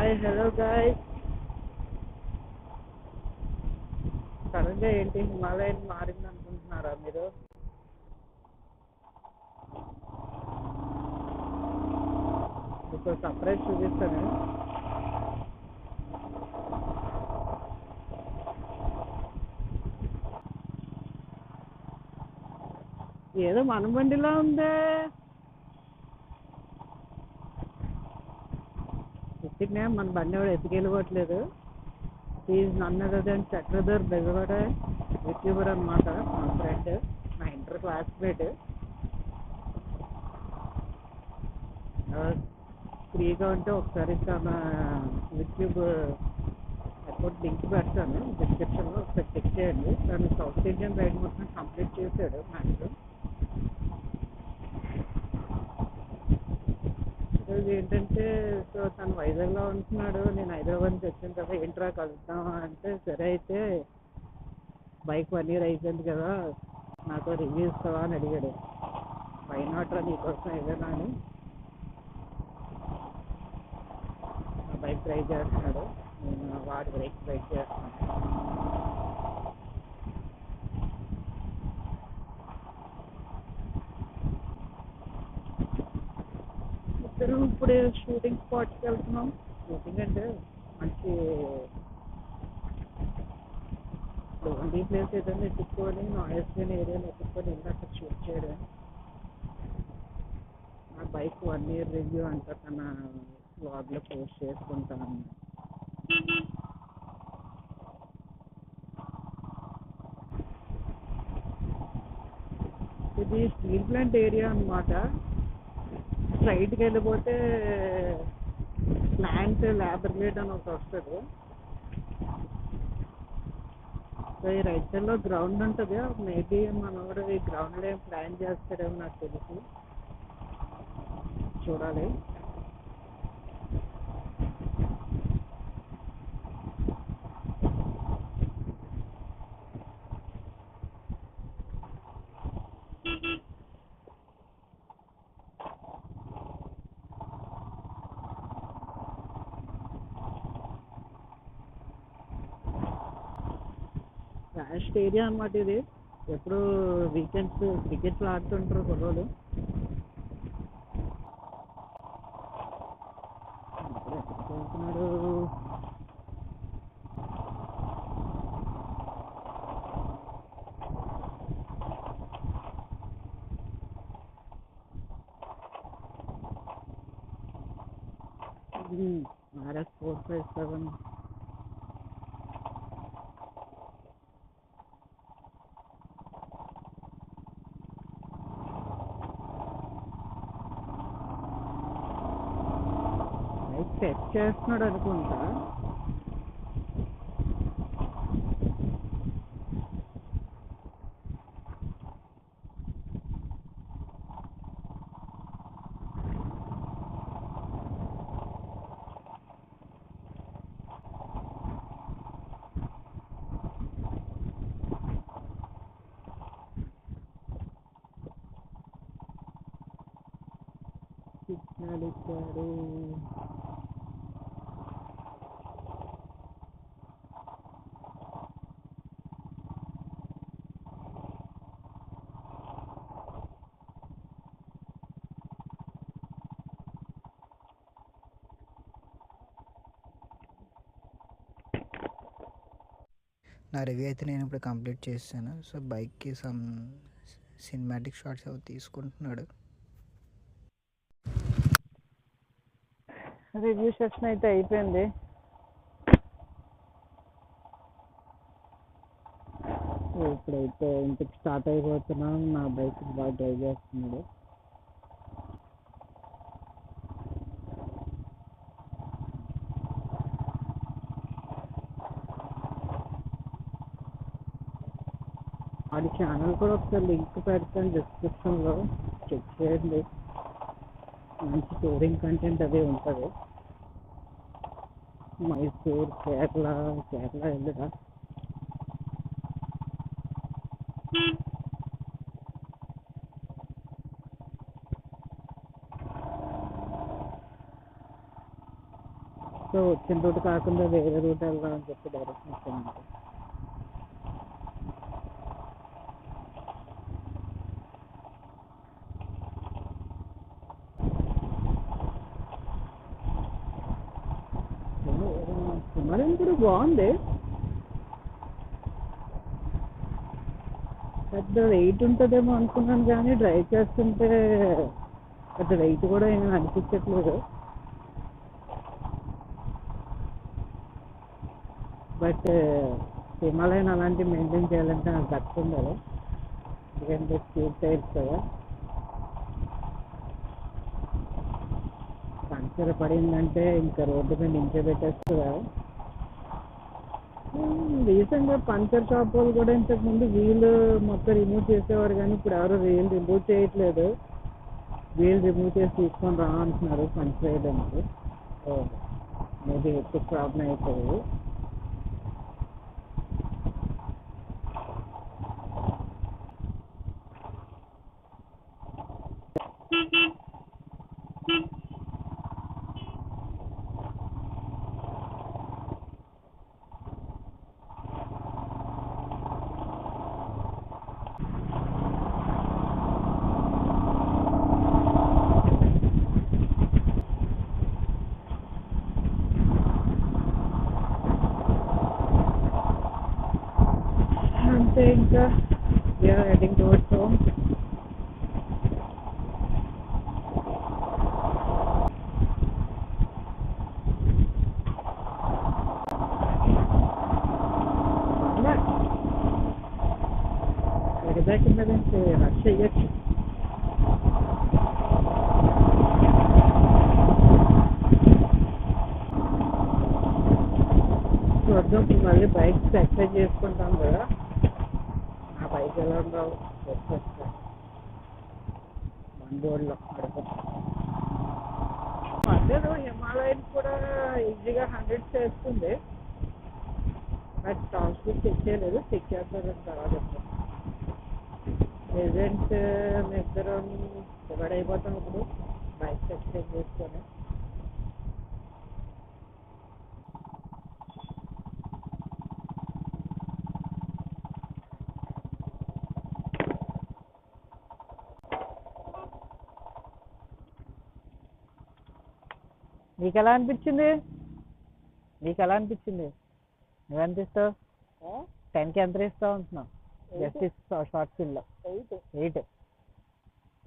Hi hello guys. సడన్గా ఏంటి Himalayan మారింది అనుకుంటున్నారా మీరు? మీకు సర్ప్రైజ్ చూపిస్తాను. ఏదో మన బండిలా ఉందే. ఎత్తికినే మన బండి కూడా ఎత్తుకెళ్ళిపోవట్లేదు. Is none other than Chakradhar Bezawada YouTuber అనమాట. మా ఫ్రెండ్, నా ఇంటర్ క్లాస్మేట్. ఫ్రీగా ఉంటే ఒకసారి తన యూట్యూబ్ అకౌంట్ లింక్ పెడతాను డిస్క్రిప్షన్లో, ఒకసారి చెక్ చేయండి. తను సౌత్ ఇండియన్ రైడ్ మొత్తం కంప్లీట్ చేశాడు మ్యాక్సిమం. ఈరోజు ఏంటంటే, సో తను వైజాగ్లో ఉంటున్నాడు, నేను హైదరాబాద్ నుంచి వచ్చాను కదా, ఏంట్రా కలుద్దాం అంటే, సరే అయితే బైక్ 1 year అయిపోయింది కదా, నాతో రివ్యూ ఇస్తావా అని అడిగాడు. వై నాట్ రా, నీకోసం ఏదైనా అని ఆ బైక్ ట్రై చేస్తున్నాడు. నేను వాడి బైక్ ట్రై చేస్తున్నాను. ఇద్దరు ఇప్పుడు షూటింగ్ స్పాట్కి వెళ్తున్నాం. షూటింగ్ అంటే మంచి ఓన్లీ ప్లేస్ ఏదైనా ఎత్తుక్కొని, నాయిస్ లేని ఏరియాలో ఎత్తుక్కొని వెళ్ళి అక్కడ షూట్ చేయడం. నా బైక్ 1 year రివ్యూ అంతా తన వ్లాగ్లో పోస్ట్ చేసుకుంటాను. ఇది స్టీల్ ప్లాంట్ ఏరియా అనమాట. స్ట్రైట్కి వెళ్ళిపోతే ప్లాంట్ లేబర్ గేట్ అని ఒకటి వస్తుంది. సో ఈ రైట్ సైడ్లో గ్రౌండ్ ఉంటుంది. మేబీ మనోడు ఈ గ్రౌండ్లో ఏం ప్లాన్ చేస్తాడేమో నాకు తెలిసి, చూడాలి. లాస్ట్ ఏరియా అనమాట ఇది. ఎప్పుడు వీకెండ్స్ క్రికెట్లు ఆడుతుంటారు కుర్రోళ్ళు. ఇప్పుడు ఎక్కడికి వెళ్తున్నాడు? RS 457. బైక్ టెస్ట్ చేస్తున్నాడు అనుకుంటా. సిగ్నల్ ఇచ్చాడు. నా రివ్యూ అయితే నేను ఇప్పుడు కంప్లీట్ చేశాను. సో బైక్కి సమ్ సినిమాటిక్ షాట్స్ అవి తీసుకుంటున్నాడు. రివ్యూ సెక్షన్ అయితే అయిపోయింది. ఇప్పుడైతే ఇంటికి స్టార్ట్ అయిపోతున్నాం. నా బైక్ బాగా డ్రైవ్ చేస్తున్నాడు. వాడి ఛానల్ కూడా ఒకసారి లింక్ పెడతాను డిస్క్రిప్షన్లో, చెక్ చేయండి. మంచి టూరింగ్ కంటెంట్ అదే ఉంటుంది. మైసూర్, కేరళ వెళ్ళిరా. సో వచ్చిన రూట్ కాకుండా వేరే రూట్ వెళ్దాం అని చెప్పి డైరెక్షన్ ఇచ్చాను. హిమాలయన్ కూడా బాగుంది, పెద్ద వెయిట్ ఉంటుందేమో అనుకున్నాను కానీ డ్రైవ్ చేస్తుంటే పెద్ద వెయిట్ కూడా ఏమీ అనిపించట్లేదు. బట్ హిమాలయన్ అలాంటివి మెయింటైన్ చేయాలంటే నాకు గట్స్ ఉండాలి, ఎందుకంటే స్పీడ్ టైర్స్ కదా. పంచర్ పడిందంటే ఇంకా రోడ్డు మీద నించోబెట్టేస్తుందా. రీసెంట్గా పంచర్ షాప్ వాళ్ళు కూడా ఇంతకుముందు వీల్ మొత్తం రిమూవ్ చేసేవారు కానీ ఇప్పుడు ఎవరు వీల్ రిమూవ్ చేయట్లేదు. వీల్ రిమూవ్ చేసి తీసుకొని రా అంటున్నారు పంచర్ వేయడానికి. మేబీ ఎక్కువ ప్రాబ్లం అవుతుంది. అంతే ఇంకా వీఆర్ హెడింగ్ టువర్డ్స్ హోమ్. ఎడబాకి ఉన్నదంటే రష్ చెయ్యొచ్చు. చూద్దాం, మళ్ళీ బైక్ ఎక్సర్సైజ్ చేసుకుంటాం కదా. నా బైక్ ఎలా ఉండవు వచ్చేస్తా వన్ బోర్డ్లో అడుగుతాం. మధ్యలో హిమాలయన్ కూడా ఈజీగా 100 చేస్తుంది, బట్ టాప్ స్పీడ్ చెక్ చేయలేదు, చెక్ చేస్తారు తర్వాత చెప్తాం. ప్రెజెంట్ మీ ఇద్దరం డివైడ్ అయిపోతాం ఇప్పుడు బైక్ ఎక్స్చేంజ్ చేసుకొని. నీకు ఎలా అనిపించింది? నువ్వెంత ఇస్తావు? 10కి ఎంత ఇస్తావు అంటున్నావు? జస్ట్ షార్ట్ ఫిల్లో 8.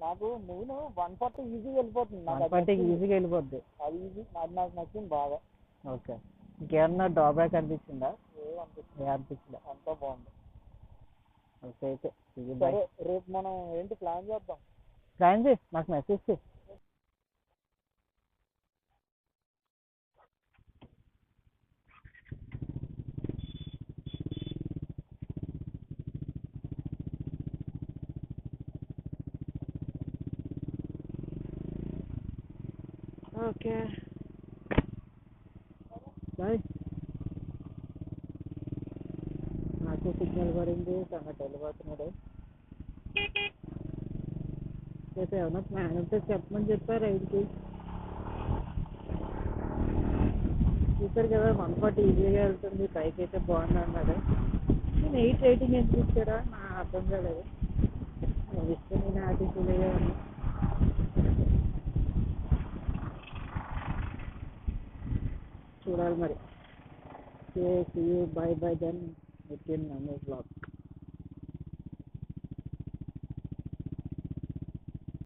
నాకు నేను 140 ఈజీగా వెళ్ళిపోతుంది. 140 ఈజీగా వెళ్ళిపోద్ది. అది ఈజీ, అది నాకు నచ్చింది బాగా. ఓకే, ఇంకేమన్నా డ్రాబ్యాక్ అనిపించిందా? అనిపించలే, అంతా బాగుంది. ఓకే, అయితే సరే రేపు మనం ఏంటి ప్లాన్ చేద్దాం. ప్లాన్ చేయి, నాకు మెసేజ్ చేయి. Okay bye. నాకు సిగ్నల్ పడింది, సంగతి వెళ్ళిపోతున్నాడు. రేపు ఏమన్నా ప్లాన్ ఉంటే చెప్పమని చెప్పారు రైడ్కి. చూసారు కదా 140 ఈజీగా వెళ్తుంది, పైకి అయితే బాగుంది అన్నాడు. నేను 8 రేటింగ్ ఎందుకు ఇచ్చారా నాకు అర్థం కాలేదు. నేను ఇస్తే నేను హ్యాపీ ఫీల్ అయ్యాను. చూడాలి మరి. See you, bye then. Within Nanu's vlog.